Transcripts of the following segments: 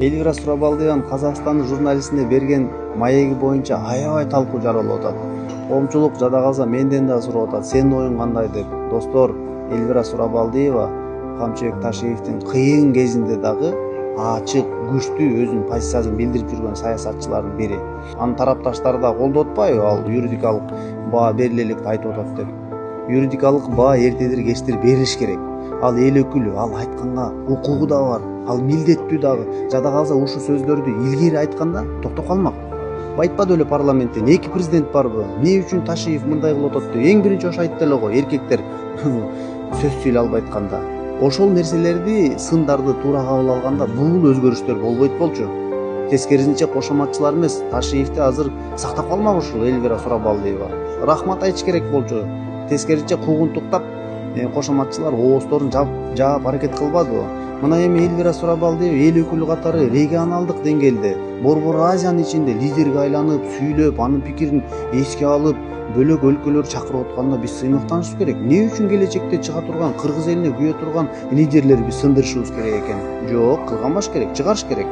Элвира Сурабалдиеванын Казакстандын журналистине берген маеги боюнча аябай талкуу жаралып атат. Коомчулук жада калса менден да сурап атат. Сенин оюң кандай деп. Достор, Элвира Сурабалдиева Камчыбек Ташиевдин кыйын кезинде дагы ачык, күчтүү өзүнүн позициясын билдирип жүргөн саясатчылардын бири. Анын тарапташтары да колдоп атпайбы, ал юридикалык баа берилеликти айтып атат деп. Юридикалык баа эртедир кечтир берилиш керек. Ал эл өкүлү, ал айтканга укугу да бар, ал милдеттүү дагы. Жада калса ушул сөздөрдү илгери айтканда токтоп калмак. Айтпады эле парламенттен, эки президент барбы? Эмне үчүн Ташиев мындай кылып атат деп. Эң биринчи ошо айтты эле го, эркектер сөз сүйлөй албайт айтканда. Ошол нерселерди, сындарды туура кабыл алганда бул өзгөрүштөр болбойт болчу. Тескерисинче кошоматчылар эмес, Ташиевди азыр сактап калмак ушул Элвира Сурабалдиева. Рахмат айтыш керек болчу. Тескерисинче куугунтуктап кошоматчылар ооздорун жаап аракет кылбадыбы? Мына эми Элвира Сурабалдиева эл өкүлү катары регионалдык деңгээлде, Борбор Азиянын ичинде лидерге айланып, сүйлөп, анын пикирин эске алып, бөлөк өлкөлөр чакырып атканда биз сыймыктанышыбыз керек. Эмне үчүн келечекте чыга турган, кыргыз элине күйө турган лидерлерди биз сындырышыбыз керек экен? Жок, кылганбаш керек, чыгарыш керек.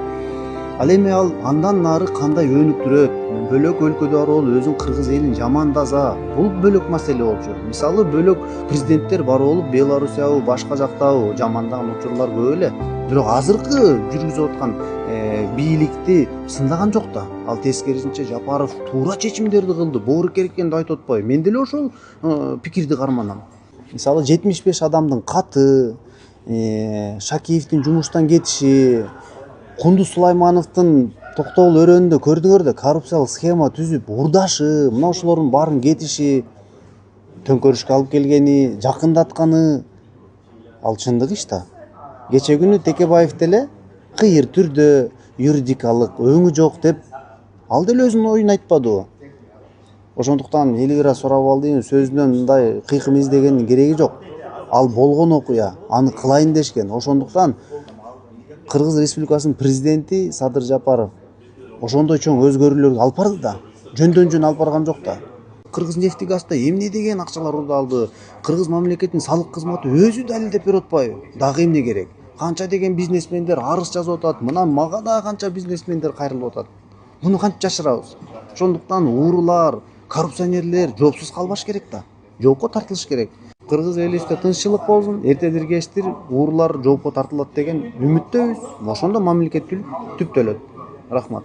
Ал эми ал андан нары кандай өнүктүрөт? Бөлөк өлкөдө барып өзүн кыргыз элин жамандаса, бул бөлөк маселе болчу. Мисалы бөлөк президенттер бар болуп, Белоруссиябы, башка жактабы жамандаган учурлар көп эле. Бирок азыркы жүргүзүп аткан бийликти сындаган жок да. Ал тескерисинче Жапаров туура чечимдерди кылды, боору керекенди айтып атпайбы? Мен деле ошол пикирди карманам. Мисалы 75 адамдын каты, Шакиевдин жумуштан кетиши, Кундуз Сулаймановдун Токтогул өрөөнүндө көрдүңөр да, коррупциялык схема түзүп, урдашы, мына ошолордун баарын кетиши, төңкөрүшкө алып келгени, жакындатканы, ал чындык иш да. Кече күнү Текебаев деле кыйыр түрдө юридикалык өңү жок деп ал деле өзүнүн оюн айтпадыбы? Ошондуктан Элвира Сурабалдиеванын сөзүнөн мындай кыйкым издегенин кереги жок. Ал болгон окуя, аны кылайын дешкен. Ошондуктан Кыргыз Республикасынын президенти Садыр Жапаров ошондой чоң өзгөрүүлөрдү алып барды да. Жөндөн жөн алып барган жок да. Кыргыз нефтегазда эмне деген акчалар урдалды? Кыргыз мамлекетинин салык кызматы өзү далилдеп берип атпайбы? Дагы эмне керек? Канча деген бизнесмендер арыз жазып атат. Мына мага да канча бизнесмендер кайрылып атат. Муну кантип жашырабыз? Ошондуктан уурулар, коррупционерлер жоопсуз калбаш керек да. Жоопко тартылыш керек. Кыргыз элибизде тынччылык болсун, эртедир кечтир уурулар жоопко тартылат деген үмүттөбүз. Ошондо мамлекет түптөлөт. Рахмат.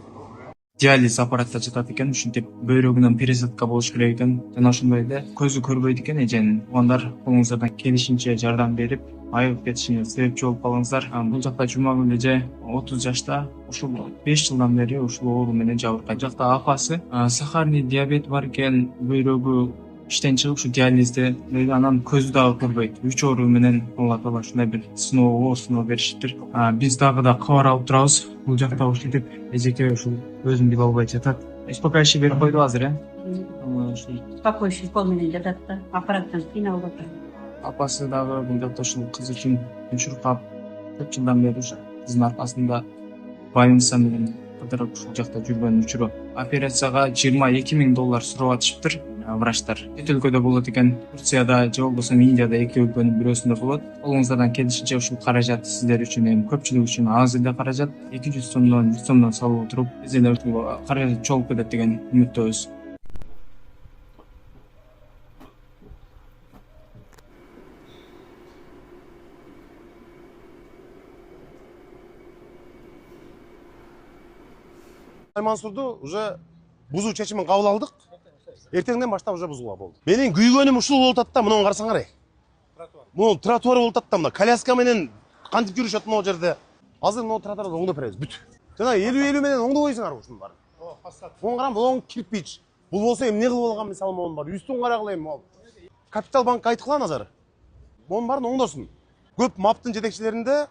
Диализ аппаратта жатат экен, ушинтип бөйрөгүнөн пересадка болуш керек экен. Жана ошондой эле көзү көрбөйт экен эженин. Угандар колуңуздардан келишинче жардам берип, айыгып кетишине себепчи болуп калыңыздар. Бул жакта Жумагүл эже 30 жашта, ушул 5 жылдан бери ушул оору менен жабыркайт. Жакта апасы сахарный диабет бар экен, бөйрөгү иштен чыгып ушу диализде, анан көзү дагы көрбөйт. 3 оору менен Алла таала ушундай бир сыноо беришиптир. Биз дагы да кабар алып турабыз. Бул жакта ушинтип эжеке ушул өзүн биле албай жатат. Успокаивающий берип койду азыр, Успокоивающий укол менен жатат да, аппараттан кыйналып атат. Апасы дагы бул жакта ушул кыз үчүн чуркап, көп жылдан бери ушу кыздын аркасында больница менен кыдырып ушул жакта жүргөн учуру. Операцияга $22,000 сурап атышыптыр врачтар. Чет өлкөдө болот экен, Турцияда же болбосо Индияда, эки өлкөнүн бирөөсүндө болот. Колуңуздардан келишинче ушул каражат сиздер үчүн, эми көпчүлүк үчүн аз эле каражат, 200 сомдон 100 сомдон салып туруп, биз эле ушул каражат чогулуп кетет деген үмүттөбүз. Мансурду уже бузуу чечимин кабыл алдык. Эртеңден баштап уже бузууга болду. Менин күйгөнүм ушул болуп атат да, муну карасаңар. Муну тротуар болуп атат да, мына коляска менен кантип жүрүшөт могу жерде. Азыр муну тротуарды оңдоп беребиз, бүт. Жана 50 менен оңдоп койсуңар ушуну баарын. Муну карам, бул кирпич. Бул болсо эмне кылып алган мисалы могу бар. Үстүн карагыла эми могу. Капитал банк айткыла азыр. Мунун баарын оңдосун. Көп маптын жетекчилеринде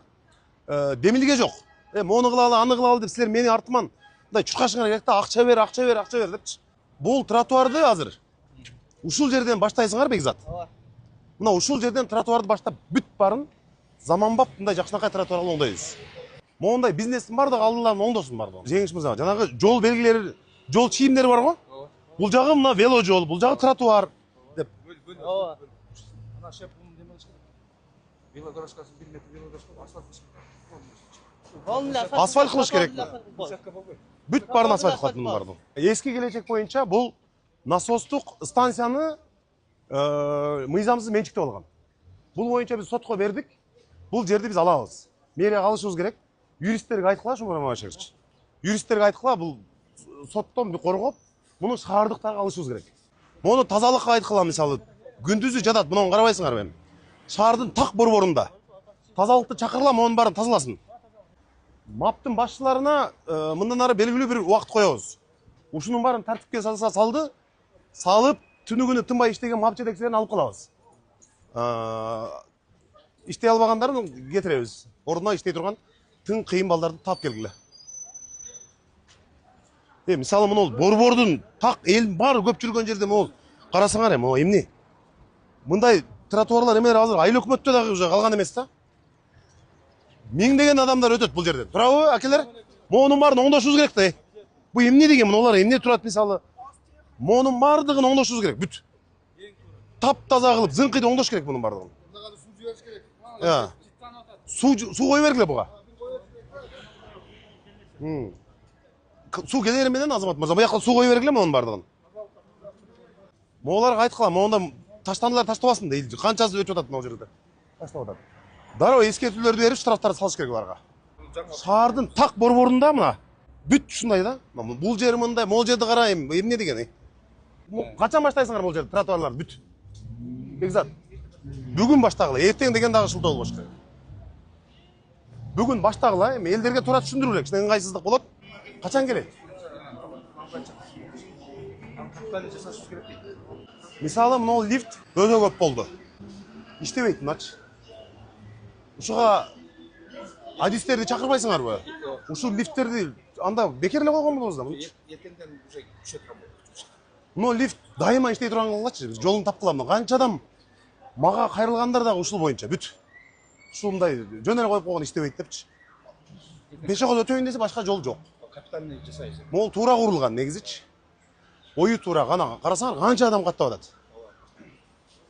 демилге жок. Мону кылалы, аны кылалы деп силер мени артыман мындай чуркашыңар керек да, акча бер депчи. Бул тротуарды азыр ушул жерден баштайсыңар Бекзат. Мына ушул жерден тротуарды баштап бүт барын заманбап мындай жакшынакай тротуар оңдойбуз. Мондай бизнестин бардыгы алдыларын оңдосун бардыгы. Жеңиш мырза, жанагы жол белгилери, жол чийимдери бар го? Бул жагы мына вело жол, бул жагы тротуар деп. Ооба. Ана шеп неме кылыш керек. Велодорожкасы 1 метр велодорожка асфальт кылыш керек. Асфальт кылыш керек. Бүт барын асфальт кылат мунун баарын. Эски келечек боюнча бул насостук станцияны мыйзамсыз менчиктеп алган. Бул боюнча биз сотко бердик. Бул жерди биз алабыз. Мэрияга алышыбыз керек. Юристтерге айткыла, Шумар Мамашевич. Юристтерге айткыла, бул соттон коргоп, муну шаардыктарга алышыбыз керек. Муну тазалыкка айткыла, мисалы, күндүзү жатат, муну карабайсыңар мен. Шаардын так борборунда. Тазалыкты чакырла, мунун баарын тазаласын. МАПтын башчыларына мындан ары белгилүү бир убакыт коебуз. Ушунун баарын тартипке салды, салып, түнү күнү тынбай иштеген МАП жетекчилерин алып калабыз. Иштей албагандарын кетиребиз. Ордуна иштей турган тың кыйын балдарды таап келгиле. Мисалы мына борбордун так элдин баары көп жүргөн жерде могул карасаңар могу эмне? Мындай тротуарлар эмелер азыр айыл өкмөттө дагы уже калган эмес да. Миңдеген адамдар өтөт бул жерден. Туурабы, акелер? Монун баарын оңдошубуз керек да. Бул эмне деген, мыналар эмне турат мисалы? Монун баардыгын оңдошубуз керек, бүт. Тап-таза кылып, зыңкыйды оңдош керек мунун баардыгын. Суу кое бергиле буга. Суу келери менен Азамат мырза, буяка суу кое бергиле мунун баардыгын. Моголарга айткыла, монда таштандылар таштабасын дейт. Канчасы өтүп атат могу жерде. Таштап атат. Дароо эскертүүлөрдү берип, штрафтарды салыш керек буларга. Шаардын так борборунда мына бүт ушундай да. Бул жер мындай, могул жерди карайм, эмне деген? Качан баштайсыңар бул жерди, тротуарларды бүт? Бекзат. Бүгүн баштагыла, эртең деген дагы шылтоо болбош керек. Бүгүн баштагыла, эми элдерге туура түшүндүрүп элек, кичине ыңгайсыздык болот. Качан келет? Мисалы, мына лифт өтө көп болду. Иштебейт мыначы. Ушуга адистерди чакырбайсыңарбы? Ушул лифттерди анда бекер эле койгон болобуз да. Эртеңден уже күчөт работа. Но лифт дайыма иштей турган кылгачы, жолун тапкыла. Канча адам мага кайрылгандар дагы ушул боюнча бүт. Ушул мындай жөн эле коюп койгон иштебейт депчи. Пешоход өтөйүн десе башка жол жок. Капитальный жасайсың. Могул туура курулган негизичи. Ою туура, гана карасаңар канча адам каттап атат.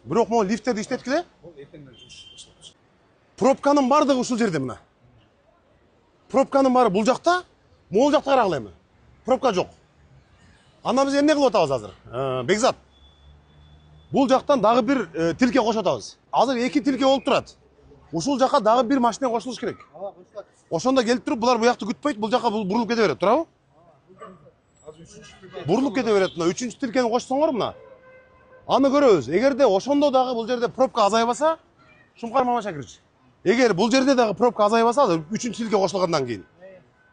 Бирок могул лифттерди иштеткиле. Бул эртеңден жумуш. Пробканын бардыгы ушул жерде мына. Пробканын баары бул жакта, могул жакта карагыла эми. Пробка жок. Анда биз эмне кылып атабыз азыр? Бекзат. Бул жактан дагы бир тилке кошуп атабыз. Азыр 2 тилке болуп турат. Ушул жака дагы бир машина кошулуш керек. Ошондо келип туруп, булар буякты күтпөйт, бул жака бурулуп кете берет, туурабы? Бурулуп кете берет. Мына 3-чү тилкени кошсоңор мына. Аны көрөбүз. Эгерде ошондо дагы бул жерде пробка азайбаса, Шумкар Мамашакирович. Эгер бул жерде дагы пробка азайбаса, 3-чү тилке кошулгандан кийин,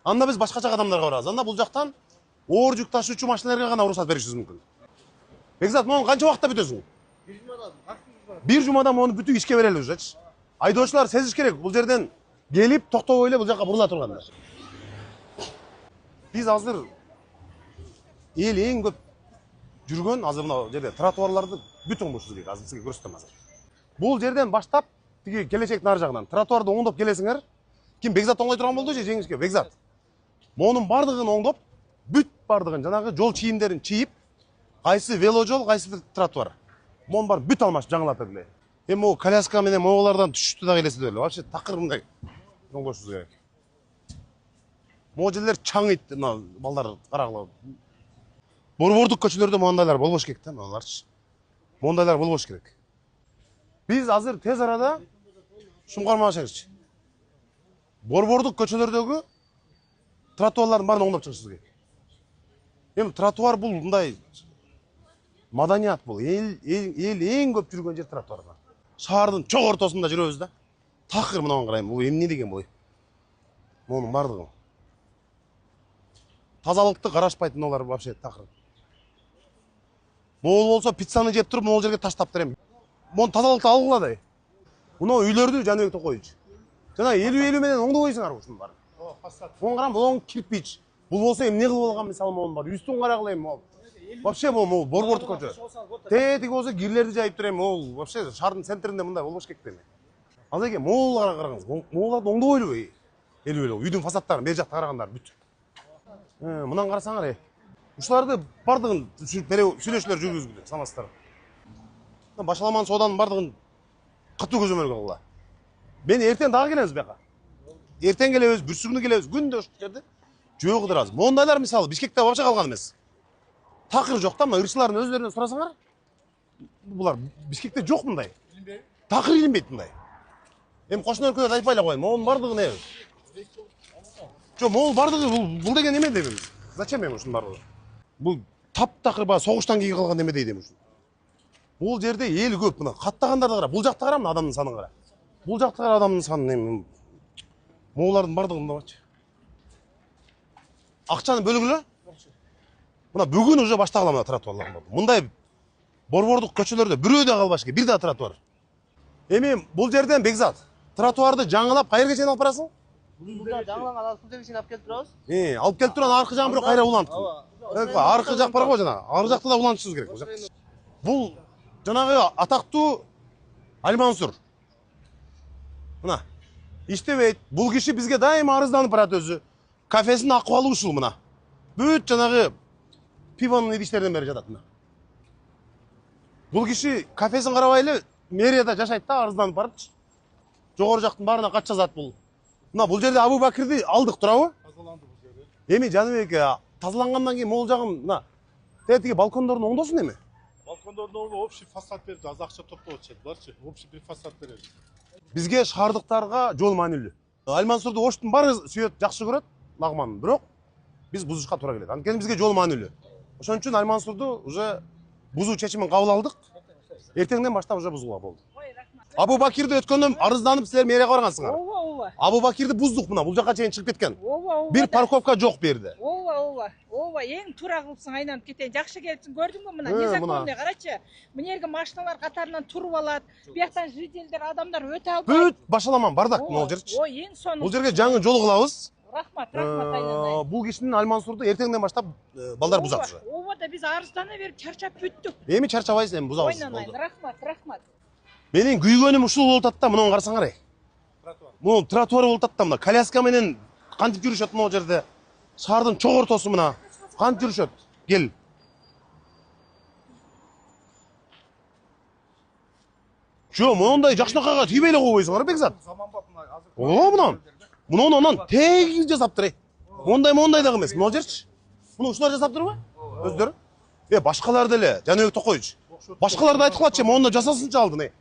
анда биз башкача кадамдарга барабыз. Анда бул жактан оор жүк ташуучу машиналарга гана уруксат беришибиз мүмкүн. Бекзат, муну канча убакытта бүтөсүң? Бир жумада муну бүтүп ишке берели ужачы. Айдоочулар сезиш керек, бул жерден келип токтобой эле бул жака бурула тургандар. Биз азыр эл эң көп жүргөн азыр мына жерде тротуарларды бүт оңдошубуз керек. Азыр сизге көрсөтөм азыр. Бул жерден баштап тиги келечек нар жагынан тротуарды оңдоп келесиңер. Ким Бекзат оңдой турган болду же жеңишке? Бекзат. Монун бардыгын оңдоп, бүт бардыгын жанагы жол чийимдерин чийип, кайсы веложол, кайсы тротуар. Монун баарын бүт алмашып жаңылап эле. Эми могу коляска менен моголардан түшүштү да элестет эле. Вообще такыр мындай оңдошубуз керек. Могу жерлер чаңыйт, мына балдар карагыла. Борбордук көчөлөрдө мондайлар болбош керек да, мыналарчы. Мондайлар болбош керек. Биз азыр тез арада Шумкар Мамашевич борбордук көчөлөрдөгү тротуарлардын баарын оңдоп чыгышыбыз керек. Эми тротуар бул мындай маданият бул. Эл эң көп жүргөн жер тротуар. Шаардын чок ортосунда жүрөбүз да. Такыр мынаны карайм, бул эмне деген бул? Монун бардыгы. Тазалыкты карашпайт мыналар вообще такыр. Могул болсо пиццаны жеп туруп могул жерге таштап берем. Мон тазалыкты алгыла да. Мына үйлөрдү Жаныбек Токоевич. Жана 50 менен оңдобойсуңар ушунун баарын. Мон карам, бул кирпич. Бул болсо эмне кылып алган мисалы монун бар. Үстүн карагыла эми могул. Вообще могул борбордук көчө. Тетиги болсо кирлерди жайып тур эми могул вообще шаардын центринде мындай болбош керек эми. Азыр эке могулга карагыңыз. Могуларды оңдобойлу бей. Элүү үйдүн фасадтарын бер жакта карагандар бүт. Мындан карасаңар, ушуларды бардыгын сүйлөшүүлөр жүргүзгүлө, самастар. Башаламан сооданын бардыгын катуу көзөмөлгө алгыла. Мен эртең дагы келебиз бияка. эртең келебиз, бүрсүгүнү келебиз, күндө ошол жерде жөө кыдырабыз. Мондайлар мисалы Бишкекте вообще калган эмес. Такыр жок да, мына ырчылардын өзлөрүнөн сурасаңар, булар Бишкекте жок мындай. Такыр илинбейт мындай. Эми кошуна өлкөдө айтпай эле коеюн, монун бардыгы не? Жок, могул бардыгы бул деген эме дейм. Зачем эми ушунун бардыгы? Бул таптакыр баягы согуштан кийин калган эме дейм ушун. Бул жерде эл көп мына. Каттагандарды кара, бул жакта кара мына адамдын санын кара. Бул жакта кара адамдын санын эми. Моулардын бардыгы мында бачы. Акчаны бөлгүлө. Мына бүгүн уже баштагыла мына тротуарлар. Мындай борбордук көчөлөрдө бирөө да калбаш керек, бир да тротуар. Эми бул жерден Бекзат, тротуарды жаңылап кайерге чейин алып барасың? Burada жаңыланган алып келсең алып келип турабыз. Алып келип турган аркы жагын бирок кайра уланттым. Аркы жак бар го жана, аркы жакта да улантышыбыз керек. Бул жанагы атактуу Альмансур. Мына иштебейт. Бул киши бизге дайыма арызданып барат өзү. Кафесинин акыбалы ушул мына. Бүт жанагы пивонун идиштерден бери жатат мына. Бул киши кафесин карабай эле мэрияда жашайт да, арызданып барыпчы. Жогору жактын баарына кат жазат бул. Мына бул жерде Абу Бакирди алдык турабы? Тазаланды бул жерде. Эми Жаныбек тазалангандан кийин могул жагын мына тетиги балкондордун оңдосун эми. Балкондордун оңдо общий фасад берди, аз акча топтоп атышат, барчы. Общий бир фасад беребиз. Бизге шаардыктарга жол маанилүү. Альмансурду оштун баары сүйөт, жакшы көрөт, лагман, бирок биз бузушка туура келет. Анткени бизге жол маанилүү. Ошон үчүн Альмансурду уже бузуу чечимин кабыл алдык. Эртеңден баштап уже бузууга болду. Абу Бакирди өткөндө арызданып силер мэрияга баргансыңар. Ооба. Абу Бакирди буздук мына, бул жака чейин чыгып кеткен. Ооба. Бир парковка жок бу жерде. Ооба, эң туура кылыпсың, айнанып кетейин. Жакшы келипсиң, көрдүңбү мына? Незаконный, карачы. Мына жерге машиналар катарынан туруп алат. Бияктан жителдер, адамдар өтө албайт. Бүт башаламан бардак могул жерчи. Ой, эң сонун. Бул жерге жаңы жол кылабыз. Рахмат, айнанай. Бул кишинин Альмансурду эртеңден баштап балдар бузат уже. Ооба да биз арыздана берип чарчап бүттүк. Эми чарчабайсыз, эми бузабыз. Айнанай, рахмат. Менин күйгөнүм ушул болуп атат да, мунун карасаңар. Мунун тротуар болуп атат да, мына коляска менен кантип жүрүшөт могул жерде. Шаардын чоң ортосу мына. Кантип жүрүшөт? Кел. Жо, мындай жакшынакайга тийбей эле койбойсуңар, Бекзат. Заманбап мына азыр. О, мунун. Мунун онон теги жасаптыр. Мондай дагы эмес, могул жерчи. Муну ушулар жасаптырбы? Өздөрү. Башкалар деле, Жаныбек Токойч. Башкаларды айтып калачы, монда жасасынчы алдын.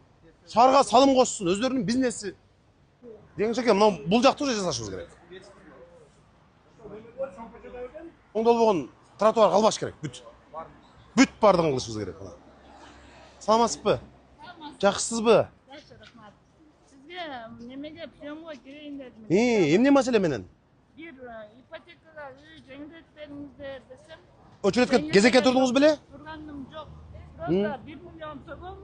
Шаарга салым кошсун, өздөрүнүн бизнеси. Дегенчеке, мына бул жакты уже жасашыбыз керек. Оңдолбогон тротуар калбаш керек, бүт. Бүт бардыгын кылышыбыз керек. Саламатсызбы? Жакшысызбы? Sizge немеге приемға кирейин дедим. Эмне маселе менен? Бир ипотекага үй жеңилдетип бериңиздер десем. Очередке кезекке турдуңуз беле? Турганым жок. Просто 1 миллион тогом,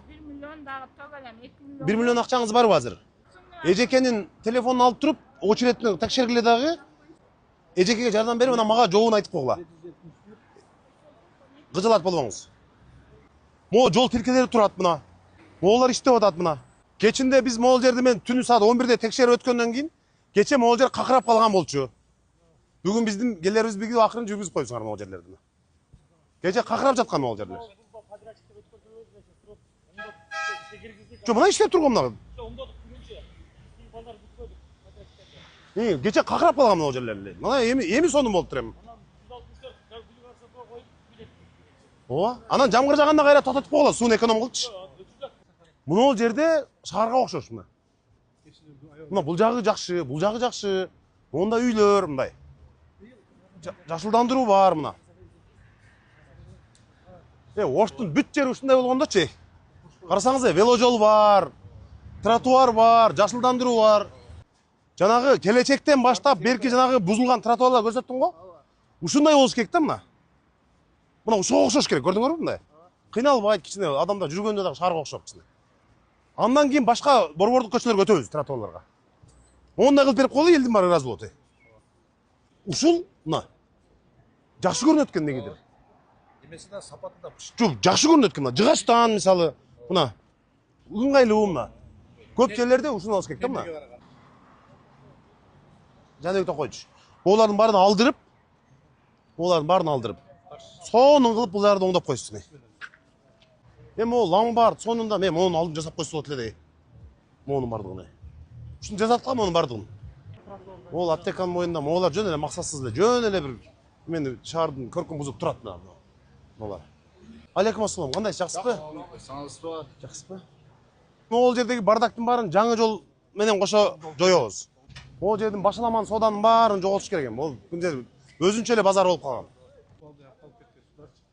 1 миллион дагы тоголем, 2 миллион. 1 миллион акчаңыз барбы азыр? Эжекенин телефонун алып туруп, очередти текшергиле дагы. Эжекеге жардам берип, анан мага жообун айтып койгула. Кыжалат болбоңуз. Могу жол тилкелери турат мына. Моулар иштеп атат мына. Кечинде биз могул жерди мен түнү саат 11де текшерип өткөндөн кийин, кече могул жер какырап калган болчу. Бүгүн биздин келерибиз биги акырын жүргүзүп койсуңар могул жерлерди. Кече какырап жаткан могул жерлер. Жо, мына иштеп турган мына. Кече какырап калган могул жерлер. Мына эми сонун болуптур эми. Ооба. Анан жамгыр жаганда кайра токтотуп койгула, сууну эконом кылчы. Мына жерде шаарга окшош мына. Мына бул жагы жакшы, бул жагы жакшы. Монда үйлөр мындай. Жашылдандыруу бар мына. Оштун бүт жери ушундай болгондочу. Карасаңыз, веложол бар, тротуар бар, жашылдандыруу бар. Жанагы келечектен баштап берки жанагы бузулган тротуарлар көрсөттүң го? Ушундай болуш керек да мына. Мына ушуга окшош керек, көрдүңөрбү мындай? Кыйналбайт кичине, адамдар жүргөндө дагы шаарга окшоп кичине. Андан кийин башка борбордук көчөлөргө өтөбүз, тротуарларга. Ондай кылып берип коелу, элдин баары ыраазы болот. Ушул мына жакшы көрүнөт экен негедир. Эмесинен сапаты да Жок, жакшы көрүнөт экен мына. Жыгачтан мисалы, мына ыңгайлуу мына. Көп жерлерде ушуну алыш керек да мына. Жаныбек Токойч. Олардын баарын алдырып, сонун кылып бул жарды оңдоп койсун. Эми могу ломбард сонун да мен монун алдын жасап койсо болот эле. Монун бардыгын. Ушуну жасаткан монун бардыгын. Ол аптеканын мойнында моолар жөн эле максатсыз эле жөн эле бир мени шаардын көркүн бузуп турат мына молар. Алейкум ассалам, кандайсыз, жакшысызбы? Саңызбы? Жакшысызбы? Могул жердеги бардактын баарын жаңы жол менен кошо жоёбуз. Могул жердин башаламан сооданын баарын жоготуш керек эми. Ол күн жер өзүнчө эле базар болуп калган.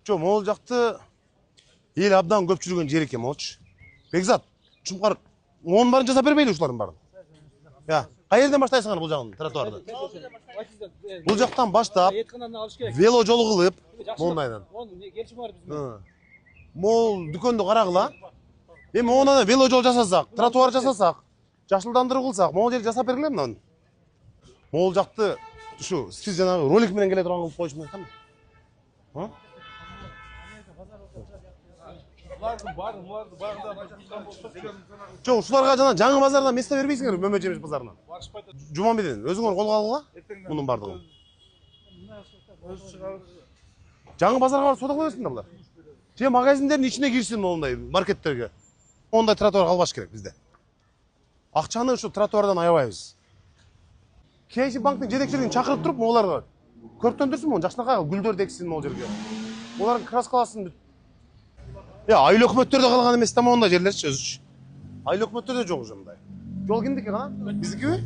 Жо, могул жакты эл абдан көп жүргөн жер экен могулчу. Бекзат, чумкар монун баарын жасап бербейли ушулардын баарын. Я, кай жерден баштайсыңар бул жагын, тротуарды? Бул жактан баштап, вело жол кылып, моундайдан. Могул дүкөндү карагыла. Эми онан вело жол жасасак, тротуар жасасак, жашылдандыруу кылсак, могул жерди жасап бергиле мынаны. Могул жакты ушу сиз жанагы ролик менен келе турган кылып коюш мүмкүн. Жок, ушуларга жана жаңы базардан месте бербейсиңер, Мөмө Жемиш базарынан. Жумамбеден өзүңөр колго алгыла, мунун бардыгын. Жаңы базарга барып соода кыла берсин да булар. Же магазиндердин ичине кирсин мондай маркеттерге. Ондай тротуар калбаш керек бизде. Акчаны ушу тротуардан аябайбыз. KIC банктын жетекчилигин чакырып туруп, могуларга көрктөндүрсүн, могу жакшынакай гүлдөр дексин могул жерге. Булардын краскаласын. Айыл өкмөттөрдө калган эмес да мондай жерлерчи өзүчү. Айыл өкмөттөрдө жок уже мындай. Жол кимдики кана? Биздикиби?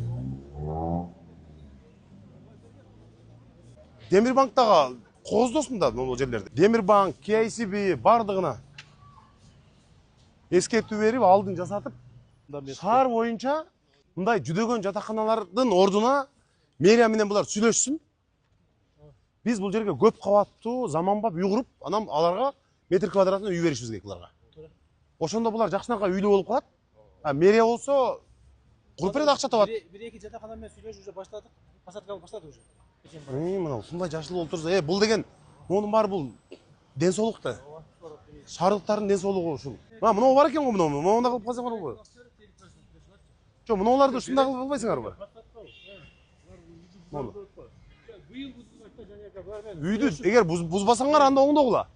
Демирбанктагы кооздосун да могул жерлерде. Демирбанк, KICB бардыгына эскертүү берип, алдын жасатып, шаар боюнча мындай жүдөгөн жатаканалардын ордуна мэрия менен булар сүйлөшсүн. Биз бул жерге көп кабаттуу, заманбап үй куруп, анан аларга метр квадратын үй беришибиз керек буларга. Ошондо булар жакшынакай үйлүү болуп калат. Мэрия болсо куруп берет, акча табат. Бир-эки жатакана менен сүйлөшүп уже баштадык. Посадка кылып баштадык уже. Мына ушундай жашыл болуп турса, бул деген монун баары бул ден соолук да. Шаардыктардын ден соолугу ушул. Мына бар экен го, мына кылып калсаңар болбойбу? Жо, мыналарды ушундай кылып албайсыңарбы? Үйдү эгер бузбасаңар анда оңдогула.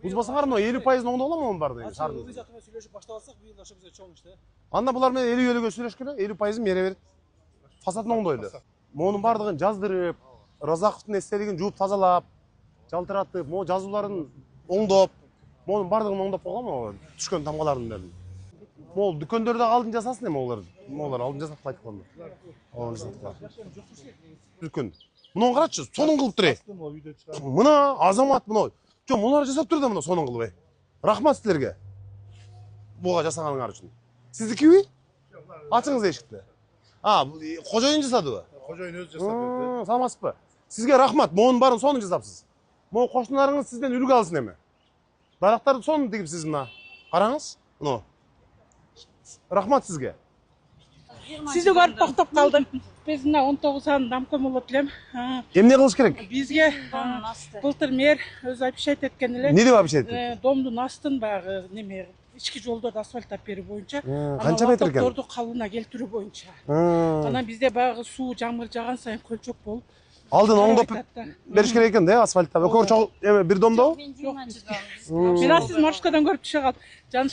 Бузбасаңар мына 50% оңдогула монун баары. Шаардын жакы менен сүйлөшүп баштап алсак, быйыл ошо бизге чоң иш да. Анда булар менен 50-50 сүйлөшкөлө, 50% мере берет. Фасадын оңдойлу. Монун бардыгын жаздырып, Разаковдун эстелигин жууп тазалап, жалтыратып, могу жазууларын оңдоп, монун бардыгын оңдоп койгон могу түшкөн тамгалардын бәрин. Могу дүкөндөрдө алдын жасасын эми могулар алдын жасап кайтып калды. Алдын жасап. Дүкөн. Муну карачы, сонун кылып тур. Мына азамат мына. Жо, мулар жасап тур да мына сонун кылып. Рахмат силерге. Буга жасаганыңар үчүн. Сиздикиби? Ачыңыз эшикти. Кожоюн жасадыбы? Кожоюн өзү жасап берди. Саламатсызбы? Сизге рахмат. Монун баарын сонун жасапсыз. Могу кошуналарыңыз сизден үлгү алсын эми. Дарактарды сонун тигипсиз мына. Караңыз. Мына. Рахмат сизге. Сизди көрүп токтоп калдым. Биз мына 19 сан домком болот элем. Эмне кылыш керек? Бизге былтыр мэр өзү обещать эткен эле. Не деп обещать этти? Домдун астын баягы неме ички жолдорду асфальттап берүү боюнча, канча метр экен? Лотокторду калыбына келтирүү боюнча. Анан бизде баягы суу жамгыр жаган сайын көлчөк болуп, алдын оңдоп бериш керек экен да, асфальттап. Экөө чоң бир домдобу? Мен сиз маршруткадан көрүп түшө калдым.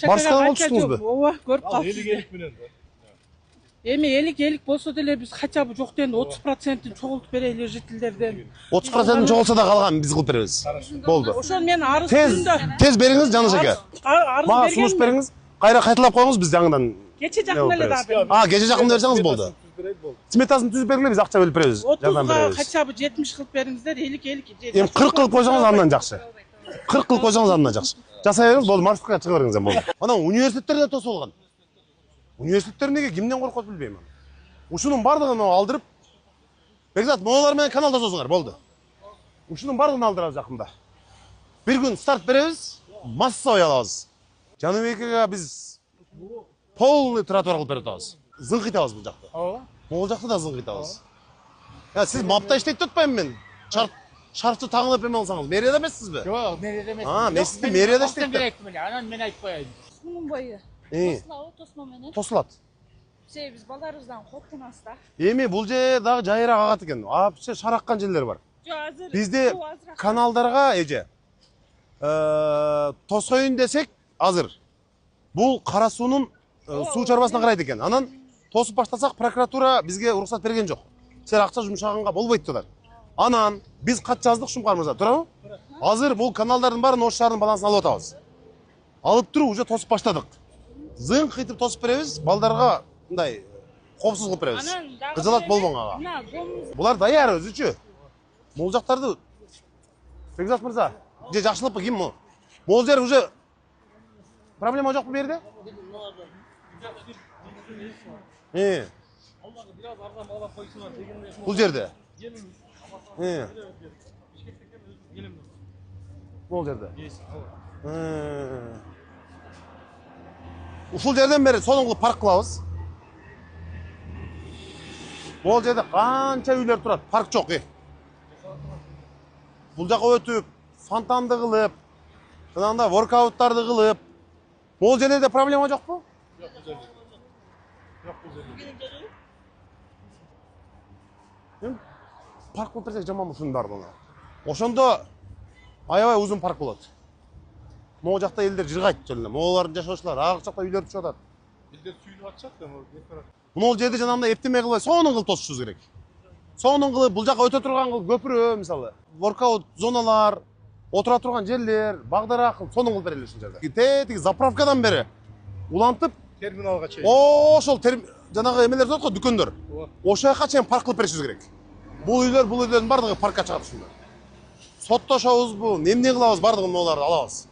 Маршруткадан түштүңүзбү? Ооба, көрүп калдым. 50 менен да. Эми 50 болсо деле биз хотя бы жок дегенде 30%-ын чогултуп берели жителдерден. 30%-ын чогулса да калган биз кылып беребиз. Болду. Ошон мен арыз түрүндө. Тез бериңиз Жаныш аке. Мага сунуш бериңиз. Кайра кайталап коюңуз, биз жаңыдан. Кече жакын эле да. Кече жакын берсеңиз болду. Сметасын түзүп бергиле, биз акча бөлүп беребиз. 30га хотя бы 70 кылып бериңиздер, 50. Эми 40 кылып койсоңуз андан жакшы. 40 кылып койсоңуз андан жакшы. Жасай бериңиз, болду, маршрутка чыга бериңиз болду. Анан университеттерде тосулган. Университеттер неге кимден коркот билбейм. Ушунун бардыгын алдырып, Бекзат, моолар менен канал жасосуңар, болду. Ушунун бардыгын алдырабыз жакында. Бир күн старт беребиз, массовый алабыз. Жаныбекеге биз полный тротуар кылып берип атабыз. Зыңкыйтабыз бул жакты. Ооба. Могул жакты да зыңкыйтабыз. Сиз мапта иштейт атпаймынбы мен? Шарфты тагынып эме алсаңыз, мэрияда эмессизби? Жок, мэрияда эмес. Мен сизди мэрияда иштейт. Анан мен айтып коеюн. Сунун бою. Тосулабы, тосмо менен. Тосулат. Биз балдарыбыздан коркунабыз да. Эми бул жер дагы жайыраак агат экен. Вообще шараккан жерлер бар. Жок, азыр Бизде каналдарга тосоюн десек азыр. Бул кара суунун суу чарбасына карайт экен. Анан тосуп баштасак прокуратура бизге уруксат берген жок. силер акча жумшаганга болбойт дедилер. Анан биз кат жаздык Шумкар мырза, туурабы? Азыр бул каналдардын баарын Ош шаарынын балансына алып атабыз. Алып туруп уже тосуп баштадык. Зың кыйтып тосуп беребиз, балдарга мындай коопсуз кылып беребиз. Кыжалат болбоңага. Булар даяр өзүчү. Могул жактарды Бекзат мырза, же жакшылыкпы ким бул? Могул жер уже проблема жокпу бу жерде? Бул жерде. Бул жерде. Ушул жерден бери сонун кылып парк кылабыз. Бул жерде канча үйлөр турат, парк жок. Бул жака өтүп, фонтанды кылып, жанагындай воркауттарды кылып. Бул жерде проблема жокпу? Жок, бул жерде. Жок, бул жерде. Парк кылып берсек жаман ушунун баардыгына. Ошондо аябай узун парк болот. Могу жакта элдер жыргайт жолуна. Моголардын жашоочулар ак жакта үйлөр түшүп атат. Элдер сүйүнүп атышат да, Мунул жерде жанагындай эптеме кылбай сонун кылып тосушубуз керек. Сонун кылып бул жака өтө турган кылып көпүрө мисалы, воркаут зоналар, отура турган жерлер, багдара кылып сонун кылып берели ушул жерде. Тетиги заправкадан бери улантып, терминалга чейин. ошол жанагы эмелер болот го, дүкөндөр. Ошол жака чейин парк кылып беришибиз керек. Бул үйлөрдүн бардыгы паркка чыгат ушунда. Соттошобузбу, эмне кылабыз бардыгын могуларды алабыз.